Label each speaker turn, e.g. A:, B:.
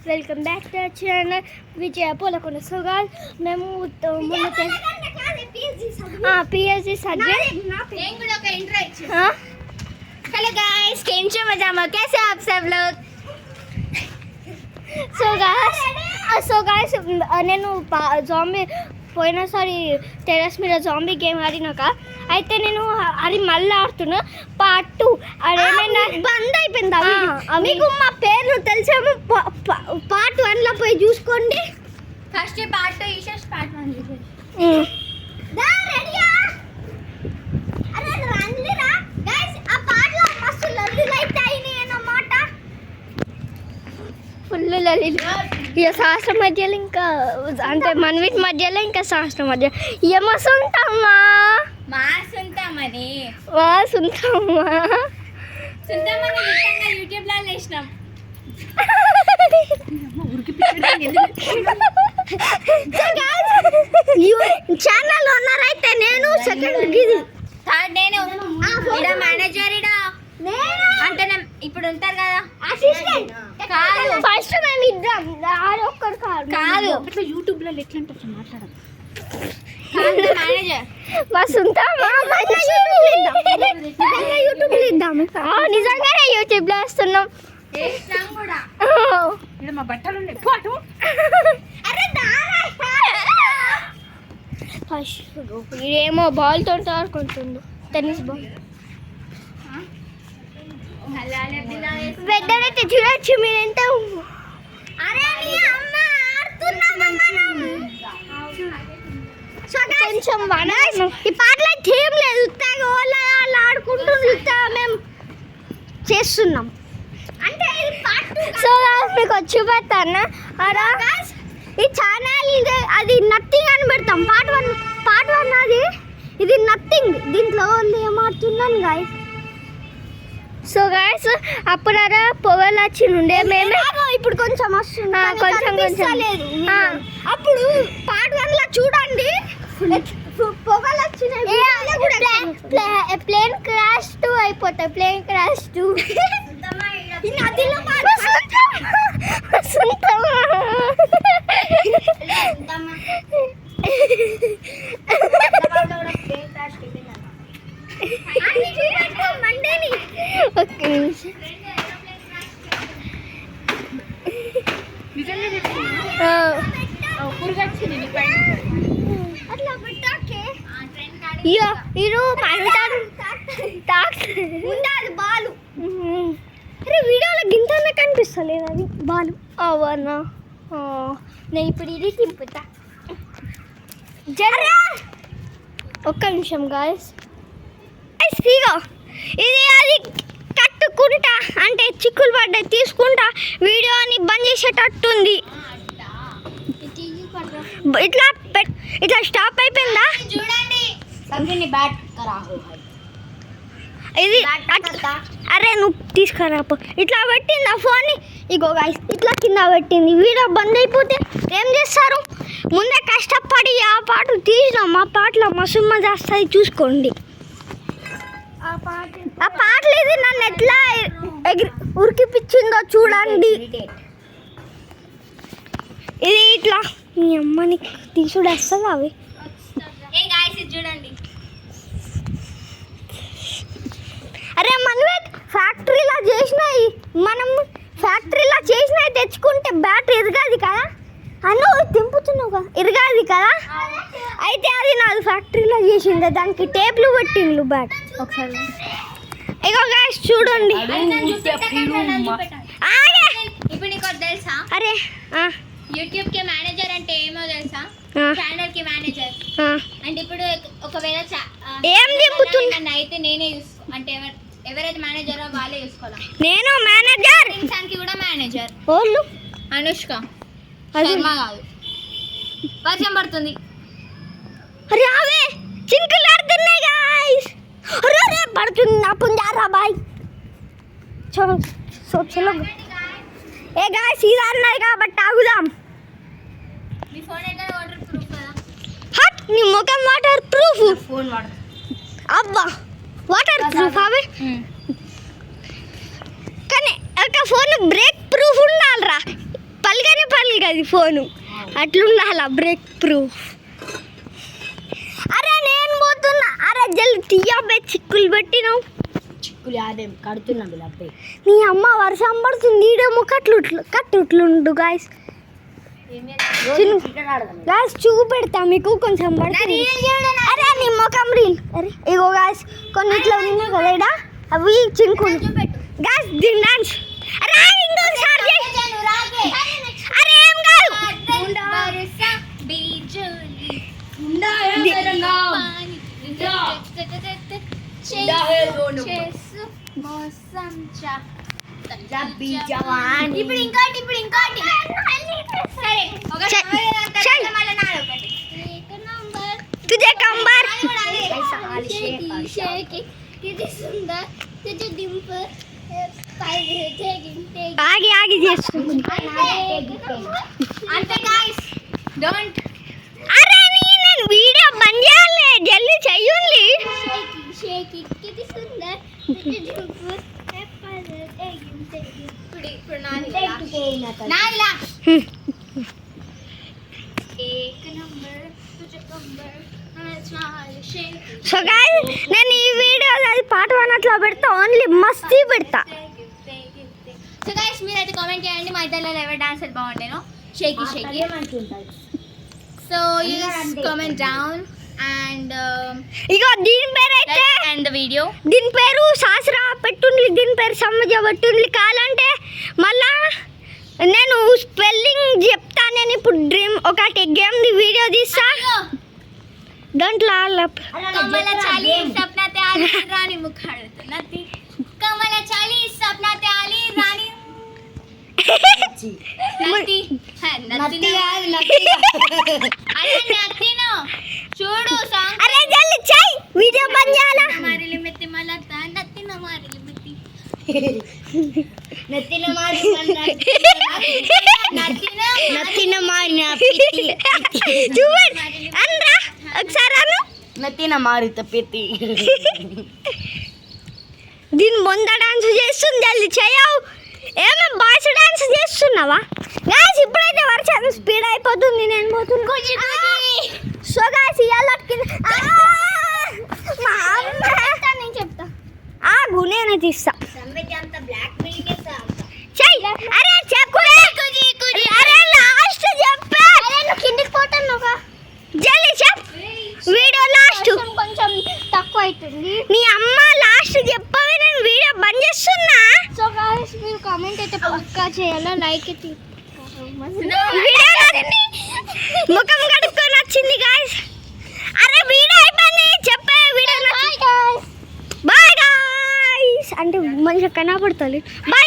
A: Welcome back to our channel Vijaya Polakonda. So guys మేము మొన్న PSG subject
B: hello guys, केम छो मजामा? कैसे आप सब लोग?
A: సో గాయ్స్ నేను జాంబీ పోయినసారి టెర్రస్ మీద జాంబీ గేమ్ ఆడినాక అయితే నేను అది మళ్ళీ ఆడుతున్నా పార్ట్ 2. అదేమైనా
B: బంద్ అయిపోయింది. మీకు మా పేర్లు తెలిసేమో పార్ట్ 1 లో పోయి చూసుకోండి. ఫస్ట్ పార్ట్ 2 ఈషస్ పార్ట్ 1 చూడండి. దా రెడీయా? అరే రండిరా గైస్, ఆ పార్ట్ లో మస్తు లల్లి లైట్ అయినాయి అన్నమాట.
A: ఫుల్ లలి ఇక శాస్త్రం మధ్యలో ఇంకా అంటే మనవిటి మధ్యలో ఇంకా శాస్త్రం మధ్య ఏమో సుంటామా
B: సుంటామని యూట్యూబ్ లో వేసినాం. ఛానల్ ఓనర్ అయితే నేను, సెకండ్ గిది, థర్డ్ నేను, మేనేజర్ అంటే ఇప్పుడు ఉంటారు కదా అసిస్టెంట్. కాదు
A: ఫస్ట్ మేము ఇద్దాం ఒక్కరు
B: కాదు
C: ఇట్లా యూట్యూబ్ లో ఎట్లా అంటే మాట్లాడడం
B: మేనేజర్
A: మస్తు ఉంటామా
B: యూట్యూబ్ లో ఇద్దాం.
A: నిజంగానే యూట్యూబ్ లో వేస్తున్నాం
B: కూడా.
C: ఇక్కడ మా బట్టలు ఉండే పాటు
A: ఫస్ట్ ఇదేమో బాల్ తోటి ఆడుకుంటుండు, టెన్నిస్ బాల్. వెదర్ అయితే చూడొచ్చు మీరంతా. కొంచెం
B: ఈ పాటలో థీమ్ లేదు, వాళ్ళు ఆడుకుంటూ మేము చేస్తున్నాం. అంటే
A: సో మీకు వచ్చి పెడతాను
B: ఈ ఛానల్ అది నథింగ్ అని పెడతాం. పార్ట్ 1 అది, ఇది నథింగ్. దీంట్లో వాళ్ళు ఏమాడుతున్నాను గాయస్.
A: సో గాయస్ అప్పుడు పొగలు వచ్చి ఉండే మేమే
B: ఇప్పుడు కొంచెం వస్తుంది,
A: కొంచెం
B: అప్పుడు పార్ట్ 1 లో చూడండి పొగలు వచ్చినాయి.
A: ప్లేన్ క్రాష్ 2 అయిపోతాయి. ప్లేన్ క్రాష్ 2
B: నదిలో
A: ఒక్క నిమిషం. ఇరు
B: ఉండాలి బాలు. అరే వీడియోలో గింతనే కనిపిస్తలేదు అది బాలు.
A: అవునా, నేను ఇప్పుడు ఇది తింపుతా. ఒక్క నిమిషం గాయస్.
B: ఇది అది కట్టుకుంటా అంటే చిక్కులు పడ్డాయి తీసుకుంటా వీడియోని బంద్ చేసేటట్టుంది. ఇట్లా స్టాప్ అయిపోయిందా చూడండి. ఇది అరే నువ్వు తీసుకురా ఇట్లా పెట్టింది ఆ ఫోన్ని. ఇగో గాయ్స్ ఇట్లా కింద పెట్టింది. వీడియో బంద్ అయిపోతే ఏం చేస్తారు? ముందే కష్టపడి ఆ పాట తీసినాం. ఆ పాటలో మస్తు మజా వస్తుంది, చూసుకోండి. ఆ పాటలు ఇది నన్ను ఎట్లా ఉరికిపించిందో చూడండి. ఇది ఇట్లా మీ అమ్మని తీసుడు వస్తుంది అవి. చూడండి అరే మనమే ఫ్యాక్టరీలా చేసినాయి, మనం ఫ్యాక్టరీలా చేసినాయి తెచ్చుకుంటే బ్యాటరీ ఇరగాది కదా. అన్నో తింపుతున్నావు కదా, ఇరగాది కదా. అయితే అది నాది ఫ్యాక్టరీలో చేసింది, దానికి టేప్లు పెట్టిండ్లు బ్యాట్. ఒకసారి ఇగో గాయ్స్ చూడండి.
D: ఇప్పుడు నీకు తెలుసా?
B: అరే
D: యూట్యూబ్ కి మేనేజర్ అంటే ఏమో తెలుసా? ఛానల్ కి మేనేజర్ అంటే ఇప్పుడు ఒకవేళ
B: ఏం దింపుతున్నా
D: అయితే నేనే అంటే ఎవరైతే మేనేజర్ వాళ్ళే చూసుకోవాలి.
B: నేను మేనేజర్,
D: ఇన్సాన్ కి కూడా మేనేజర్.
B: ఓళ్ళు
D: అనుష్క శర్మ కాదు. వర్షం పడుతుంది.
B: అరే అవే చినుకులు ఆడుతున్నాయి గాయ్స్. అరే అరే పడుతుంది నా పుంజారా బాయ్. చలో సో చలో ఏ గాయ్స్ ఇది అన్నది కాబట్టి ఆగుదాం.
D: మీ ఫోన్ ఎట్లా వాటర్ ప్రూఫ్ కదా?
B: హట్ నీ ముఖం వాటర్ ప్రూఫ్.
D: ఫోన్ వాటర్
B: అబ్బా వాటర్ ప్రూఫ్ అవే. కానీ ఒక ఫోన్ బ్రేక్ ప్రూఫ్ ఉండాలిరా. అది ఫోను అట్లుండాల బ్రేక్ ప్రూఫ్. అరే నేను పోతున్నా. అరే జల్ది తీయబే చిక్కులు పెట్టినావు.
C: చిక్కులు ఆదేం కడుతున్నాం ఇలా అబ్బాయి.
B: నీ అమ్మ వర్షం పడుతుంది. ఈడేమో కట్టుట్లుండు గాయస్. గాయస్ చూపెడతా మీకు కొంచెం పడుతుంది. అరే నీ ముఖం రీల్. అరే ఇగో గాయస్ కొన్ని ఇట్లా ఉన్నాయి కదా ఈడ అవి చింకులు. గాయస్ దీని డాన్స్. అరే ఇంకోసారి అరే ఏం కాదు.
D: ఇప్పుడు ఇంకోటి సరే
B: तुझे कंबर ఆగి ఆగి చేస్తుంది.
D: అంతే గాయ్స్ డోంట్
B: అరే నేను వీడియో బంద్ చేయాలి జల్దీ చెయ్యండి.
A: షేకి కిది సుందర్
D: ఇప్పుడు నానిలా एक नंबर तुझे कंबर
B: సో గాయ్స్ నేను ఈ వీడియో అది పార్ట్ 1 అట్లా పెడతా. ఓన్లీ మస్తీ పెడతా.
D: సో గైస్ మీరైతే కామెంట్ చేయండి మా ఇద్దరిలో ఎవరు డాన్సర్ బాగుండేనో. షేకి so you comment down and
B: ఇగో దీని పేరు అయితే
D: అండ్ ద వీడియో
B: దీని పేరు శాస్త్ర పెట్టుండి, దీని పేరు సమ్మజ పెట్టుండి. కావాలంటే మళ్ళా నేను స్పెల్లింగ్ చెప్తా. నేను ఇప్పుడు డ్రీమ్ ఒకటి గేమ్ వీడియో తీస్తా. దాంట్లో
D: कमला चाली सपना ते आली राणी मुखाड नती कमला चाली सपना ते आली राणी नती नती अरे नती नो చూడు సాంగ్
B: అరే జల్ది చెయ్ వీడియో బంద్ చేయాలా.
D: మారిలి మెత్తి మలతా నత్తి న మారిలి మెత్తి
C: నెత్తిన మారి
B: నత్తిన మారిన పిట్టి చూడండి అనరా ఒకసారి అను.
C: నెత్తిన మారి తప్పితి
B: దీని ముంద డాన్స్ చేస్తుంది. జల్ది చేయవు. ఏమో బాయ్స్ డాన్స్ చేస్తున్నావా గాయ్స్? ఇప్పుడైతే వర్షం స్పీడ్ అయిపోతుంది. నేను పోతున్నా. సో గాయ్స్ ఇయాల
A: నేను చెప్తా.
B: ఆగు నేనే తీస్తా.
C: అంత బ్లాక్ మిల్క్
B: చెయ్. అరే చెప్పు. అరే లాస్ట్ చెప్పే.
A: అరే నువ్వు కిందికి పోతాను ఒక
B: జల్ది చెప్. వీడియో లాస్ట్
A: కొంచెం తక్కువ అవుతుంది.
B: నీ అమ్మ లాస్ట్ చెప్పవే. నేను వీడియో బంద్ చేస్తున్నా.
A: సో గాయ్స్ మీరు కామెంట్ అయితే పక్కా చేయాలా, లైక్ అయితే
B: వీడియో నచ్చింది. ముఖం కడుక్కొని వచ్చింది గాయ్స్. అరే వీడియో అయిపోయింది చెప్పే. వీడియో బాయ్ గాయ్స్ అంటే మంచిగా కనపడుతుంది. బాయ్.